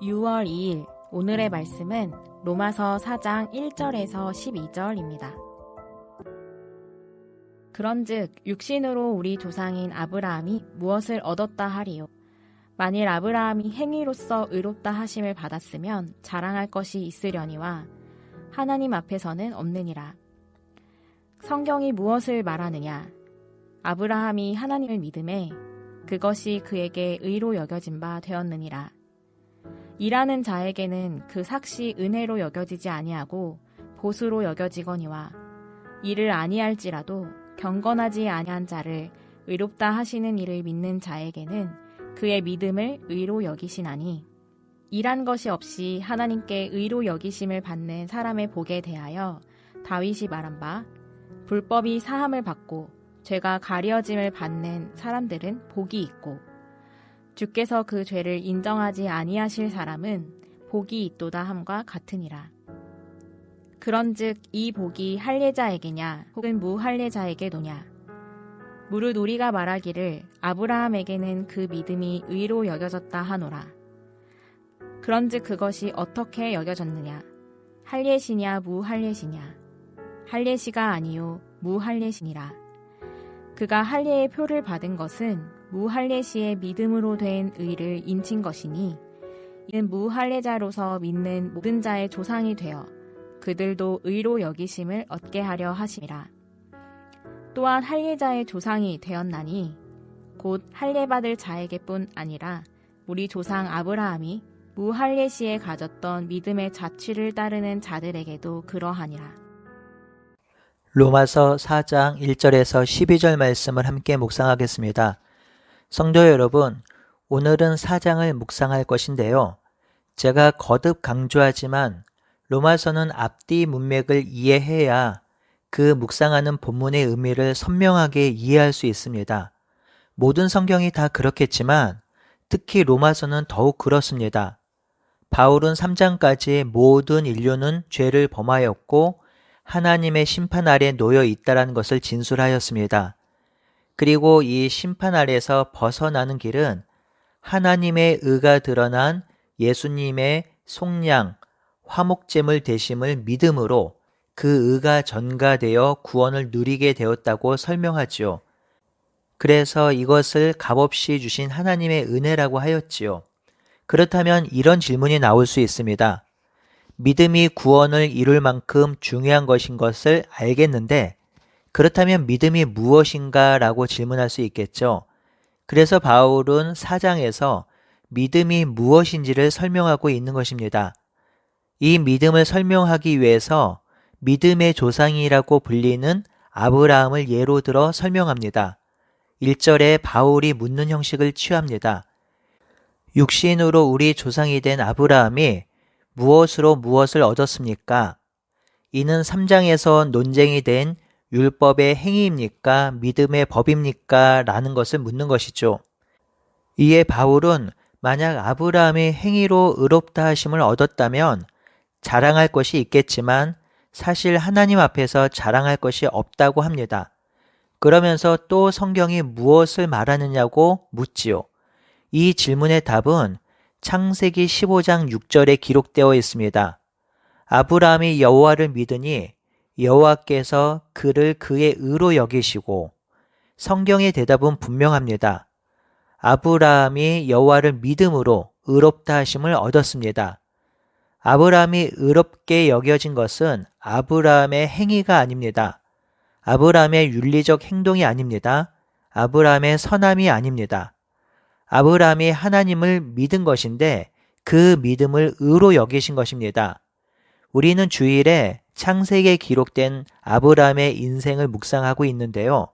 6월 2일 오늘의 말씀은 로마서 4장 1절에서 12절입니다. 그런즉 육신으로 우리 조상인 아브라함이 무엇을 얻었다 하리요? 만일 아브라함이 행위로서 의롭다 하심을 받았으면 자랑할 것이 있으려니와 하나님 앞에서는 없느니라. 성경이 무엇을 말하느냐? 아브라함이 하나님을 믿음에 그것이 그에게 의로 여겨진 바 되었느니라. 일하는 자에게는 그 삭시 은혜로 여겨지지 아니하고 보수로 여겨지거니와 일을 아니할지라도 경건하지 아니한 자를 의롭다 하시는 이를 믿는 자에게는 그의 믿음을 의로 여기시나니 일한 것이 없이 하나님께 의로 여기심을 받는 사람의 복에 대하여 다윗이 말한 바 불법이 사함을 받고 죄가 가려짐을 받는 사람들은 복이 있고 주께서 그 죄를 인정하지 아니하실 사람은 복이 있도다 함과 같으니라. 그런즉 이 복이 할례자에게냐 혹은 무할례자에게도냐? 무릇 우리가 말하기를 아브라함에게는 그 믿음이 의로 여겨졌다 하노라. 그런즉 그것이 어떻게 여겨졌느냐? 할례시냐 무할례시냐? 할례시가 아니요 무할례시니라. 그가 할례의 표를 받은 것은 무할례시의 믿음으로 된 의를 인친 것이니 이는 무할례자로서 믿는 모든 자의 조상이 되어 그들도 의로 여기심을 얻게 하려 하심이라. 또한 할례자의 조상이 되었나니 곧 할례받을 자에게뿐 아니라 우리 조상 아브라함이 무할례시에 가졌던 믿음의 자취를 따르는 자들에게도 그러하니라. 로마서 4장 1절에서 12절 말씀을 함께 묵상하겠습니다. 성도 여러분, 오늘은 4장을 묵상할 것인데요. 제가 거듭 강조하지만 로마서는 앞뒤 문맥을 이해해야 그 묵상하는 본문의 의미를 선명하게 이해할 수 있습니다. 모든 성경이 다 그렇겠지만 특히 로마서는 더욱 그렇습니다. 바울은 3장까지 모든 인류는 죄를 범하였고 하나님의 심판 아래 놓여 있다는 것을 진술하였습니다. 그리고 이 심판 아래서 벗어나는 길은 하나님의 의가 드러난 예수님의 속량, 화목제물 되심을 믿음으로 그 의가 전가되어 구원을 누리게 되었다고 설명하지요. 그래서 이것을 값없이 주신 하나님의 은혜라고 하였지요. 그렇다면 이런 질문이 나올 수 있습니다. 믿음이 구원을 이룰 만큼 중요한 것인 것을 알겠는데 그렇다면 믿음이 무엇인가 라고 질문할 수 있겠죠. 그래서 바울은 4장에서 믿음이 무엇인지를 설명하고 있는 것입니다. 이 믿음을 설명하기 위해서 믿음의 조상이라고 불리는 아브라함을 예로 들어 설명합니다. 1절에 바울이 묻는 형식을 취합니다. 육신으로 우리 조상이 된 아브라함이 무엇으로 무엇을 얻었습니까? 이는 3장에서 논쟁이 된 율법의 행위입니까? 믿음의 법입니까? 라는 것을 묻는 것이죠. 이에 바울은 만약 아브라함이 행위로 의롭다 하심을 얻었다면 자랑할 것이 있겠지만 사실 하나님 앞에서 자랑할 것이 없다고 합니다. 그러면서 또 성경이 무엇을 말하느냐고 묻지요. 이 질문의 답은 창세기 15장 6절에 기록되어 있습니다. 아브라함이 여호와를 믿으니 여호와께서 그를 그의 의로 여기시고 성경의 대답은 분명합니다. 아브라함이 여호와를 믿음으로 의롭다 하심을 얻었습니다. 아브라함이 의롭게 여겨진 것은 아브라함의 행위가 아닙니다. 아브라함의 윤리적 행동이 아닙니다. 아브라함의 선함이 아닙니다. 아브라함이 하나님을 믿은 것인데 그 믿음을 의로 여기신 것입니다. 우리는 주일에 창세기에 기록된 아브라함의 인생을 묵상하고 있는데요.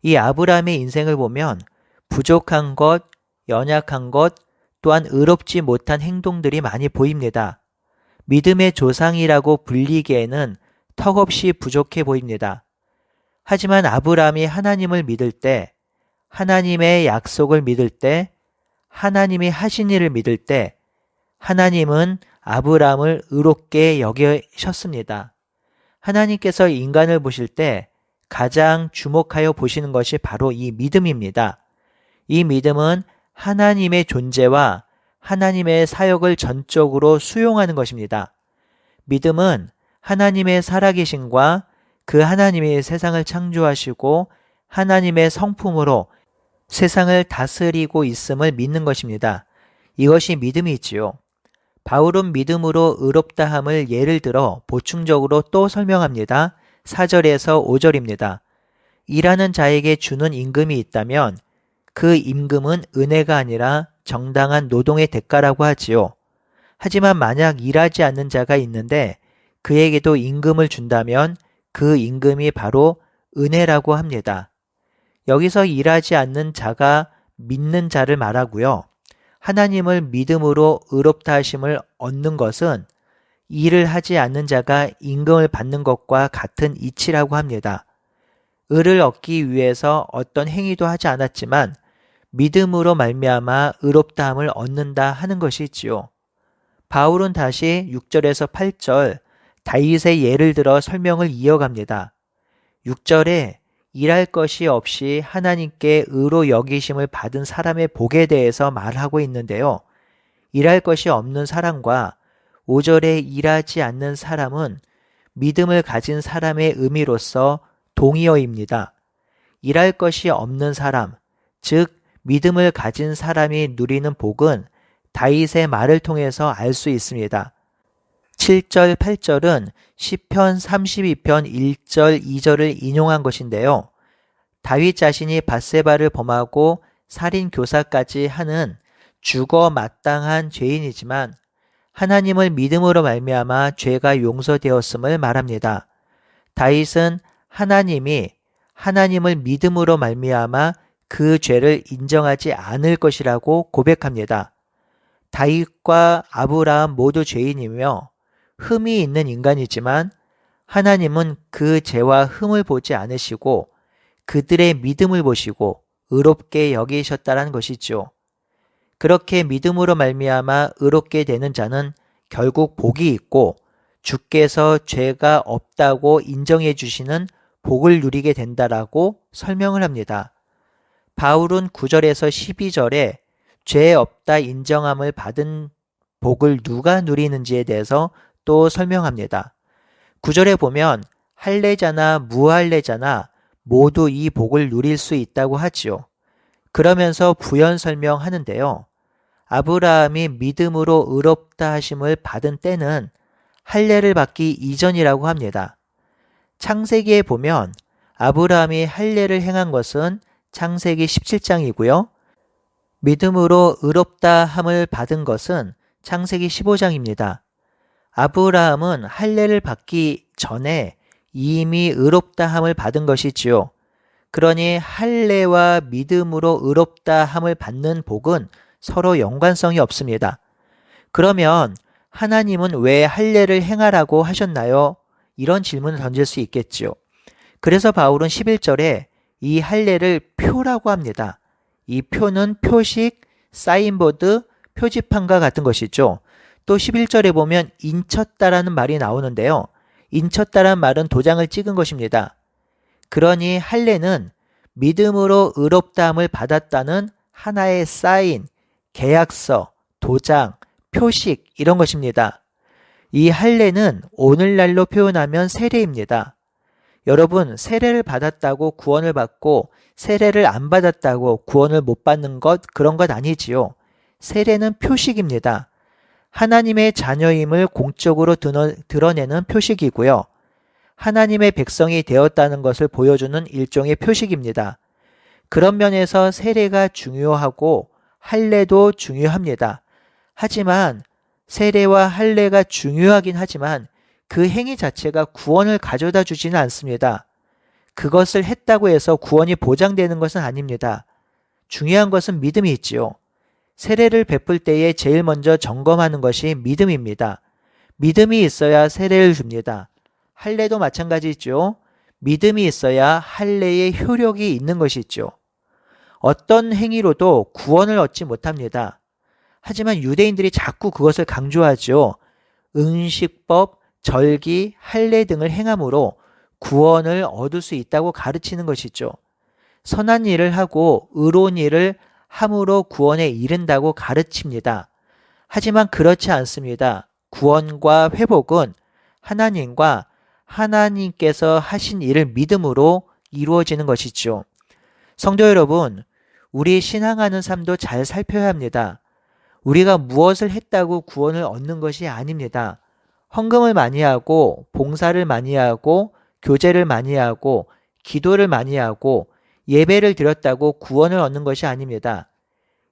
이 아브라함의 인생을 보면 부족한 것, 연약한 것, 또한 의롭지 못한 행동들이 많이 보입니다. 믿음의 조상이라고 불리기에는 턱없이 부족해 보입니다. 하지만 아브라함이 하나님을 믿을 때, 하나님의 약속을 믿을 때, 하나님이 하신 일을 믿을 때 하나님은 아브라함을 의롭게 여기셨습니다. 하나님께서 인간을 보실 때 가장 주목하여 보시는 것이 바로 이 믿음입니다. 이 믿음은 하나님의 존재와 하나님의 사역을 전적으로 수용하는 것입니다. 믿음은 하나님의 살아계심과 그 하나님이 세상을 창조하시고 하나님의 성품으로 세상을 다스리고 있음을 믿는 것입니다. 이것이 믿음이지요. 바울은 믿음으로 의롭다함을 예를 들어 보충적으로 또 설명합니다. 4절에서 5절입니다. 일하는 자에게 주는 임금이 있다면 그 임금은 은혜가 아니라 정당한 노동의 대가라고 하지요. 하지만 만약 일하지 않는 자가 있는데 그에게도 임금을 준다면 그 임금이 바로 은혜라고 합니다. 여기서 일하지 않는 자가 믿는 자를 말하고요. 하나님을 믿음으로 의롭다 하심을 얻는 것은 일을 하지 않는 자가 임금을 받는 것과 같은 이치라고 합니다. 의를 얻기 위해서 어떤 행위도 하지 않았지만 믿음으로 말미암아 의롭다함을 얻는다 하는 것이지요. 바울은 다시 6절에서 8절 다윗의 예를 들어 설명을 이어갑니다. 6절에 일할 것이 없이 하나님께 의로 여기심을 받은 사람의 복에 대해서 말하고 있는데요. 일할 것이 없는 사람과 5절에 일하지 않는 사람은 믿음을 가진 사람의 의미로서 동의어입니다. 일할 것이 없는 사람, 즉 믿음을 가진 사람이 누리는 복은 다윗의 말을 통해서 알 수 있습니다. 7절, 8절은 시편 32편 1절, 2절을 인용한 것인데요. 다윗 자신이 밧세바를 범하고 살인 교사까지 하는 죽어 마땅한 죄인이지만 하나님을 믿음으로 말미암아 죄가 용서되었음을 말합니다. 다윗은 하나님을 믿음으로 말미암아 그 죄를 인정하지 않을 것이라고 고백합니다. 다윗과 아브라함 모두 죄인이며 흠이 있는 인간이지만 하나님은 그 죄와 흠을 보지 않으시고 그들의 믿음을 보시고 의롭게 여기셨다는 것이죠. 그렇게 믿음으로 말미암아 의롭게 되는 자는 결국 복이 있고 주께서 죄가 없다고 인정해 주시는 복을 누리게 된다라고 설명을 합니다. 바울은 9절에서 12절에 죄 없다 인정함을 받은 복을 누가 누리는지에 대해서 또 설명합니다. 9절에 보면 할례자나 무할례자나 모두 이 복을 누릴 수 있다고 하지요. 그러면서 부연 설명하는데요. 아브라함이 믿음으로 의롭다 하심을 받은 때는 할례를 받기 이전이라고 합니다. 창세기에 보면 아브라함이 할례를 행한 것은 창세기 17장이고요. 믿음으로 의롭다 함을 받은 것은 창세기 15장입니다. 아브라함은 할례를 받기 전에 이미 의롭다 함을 받은 것이지요. 그러니 할례와 믿음으로 의롭다 함을 받는 복은 서로 연관성이 없습니다. 그러면 하나님은 왜 할례를 행하라고 하셨나요? 이런 질문을 던질 수 있겠죠. 그래서 바울은 11절에 이 할례를 표라고 합니다. 이 표는 표식, 사인보드, 표지판과 같은 것이죠. 또 11절에 보면 인쳤다라는 말이 나오는데요. 인쳤다란 말은 도장을 찍은 것입니다. 그러니 할례는 믿음으로 의롭다함을 받았다는 하나의 사인, 계약서, 도장, 표식 이런 것입니다. 이 할례는 오늘날로 표현하면 세례입니다. 여러분, 세례를 받았다고 구원을 받고 세례를 안 받았다고 구원을 못 받는 것 그런 것 아니지요. 세례는 표식입니다. 하나님의 자녀임을 공적으로 드러내는 표식이고요. 하나님의 백성이 되었다는 것을 보여주는 일종의 표식입니다. 그런 면에서 세례가 중요하고 할례도 중요합니다. 하지만 세례와 할례가 중요하긴 하지만 그 행위 자체가 구원을 가져다 주지는 않습니다. 그것을 했다고 해서 구원이 보장되는 것은 아닙니다. 중요한 것은 믿음이 있지요. 세례를 베풀 때에 제일 먼저 점검하는 것이 믿음입니다. 믿음이 있어야 세례를 줍니다. 할례도 마찬가지죠. 믿음이 있어야 할례의 효력이 있는 것이죠. 어떤 행위로도 구원을 얻지 못합니다. 하지만 유대인들이 자꾸 그것을 강조하죠. 은식법, 절기, 할례 등을 행함으로 구원을 얻을 수 있다고 가르치는 것이죠. 선한 일을 하고 의로운 일을 함으로 구원에 이른다고 가르칩니다. 하지만 그렇지 않습니다. 구원과 회복은 하나님과 하나님께서 하신 일을 믿음으로 이루어지는 것이죠. 성도 여러분, 우리 신앙하는 삶도 잘 살펴야 합니다. 우리가 무엇을 했다고 구원을 얻는 것이 아닙니다. 헌금을 많이 하고 봉사를 많이 하고 교제를 많이 하고 기도를 많이 하고 예배를 드렸다고 구원을 얻는 것이 아닙니다.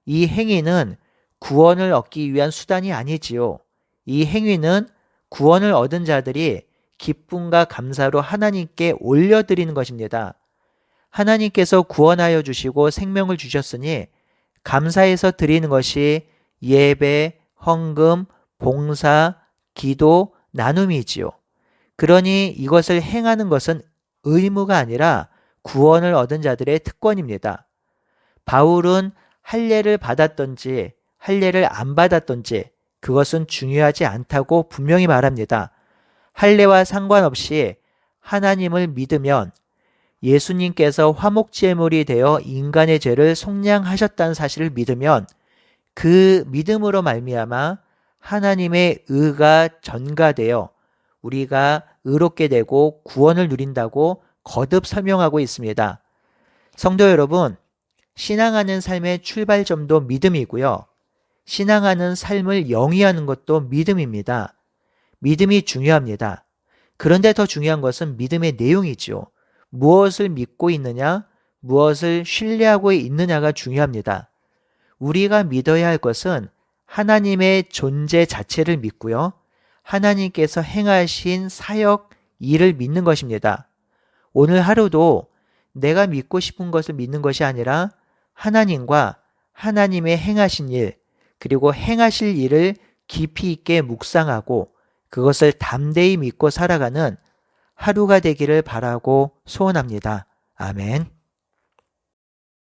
이 행위는 구원을 얻기 위한 수단이 아니지요. 이 행위는 구원을 얻은 자들이 기쁨과 감사로 하나님께 올려드리는 것입니다. 하나님께서 구원하여 주시고 생명을 주셨으니 감사해서 드리는 것이 예배, 헌금, 봉사, 기도, 나눔이지요. 그러니 이것을 행하는 것은 의무가 아니라 구원을 얻은 자들의 특권입니다. 바울은 할례를 받았던지 할례를 안 받았던지 그것은 중요하지 않다고 분명히 말합니다. 할례와 상관없이 하나님을 믿으면 예수님께서 화목제물이 되어 인간의 죄를 속량하셨다는 사실을 믿으면 그 믿음으로 말미암아 하나님의 의가 전가되어 우리가 의롭게 되고 구원을 누린다고 거듭 설명하고 있습니다. 성도 여러분, 신앙하는 삶의 출발점도 믿음이고요. 신앙하는 삶을 영위하는 것도 믿음입니다. 믿음이 중요합니다. 그런데 더 중요한 것은 믿음의 내용이죠. 무엇을 믿고 있느냐, 무엇을 신뢰하고 있느냐가 중요합니다. 우리가 믿어야 할 것은 하나님의 존재 자체를 믿고요. 하나님께서 행하신 사역, 일을 믿는 것입니다. 오늘 하루도 내가 믿고 싶은 것을 믿는 것이 아니라 하나님과 하나님의 행하신 일, 그리고 행하실 일을 깊이 있게 묵상하고 그것을 담대히 믿고 살아가는 하루가 되기를 바라고 소원합니다. 아멘.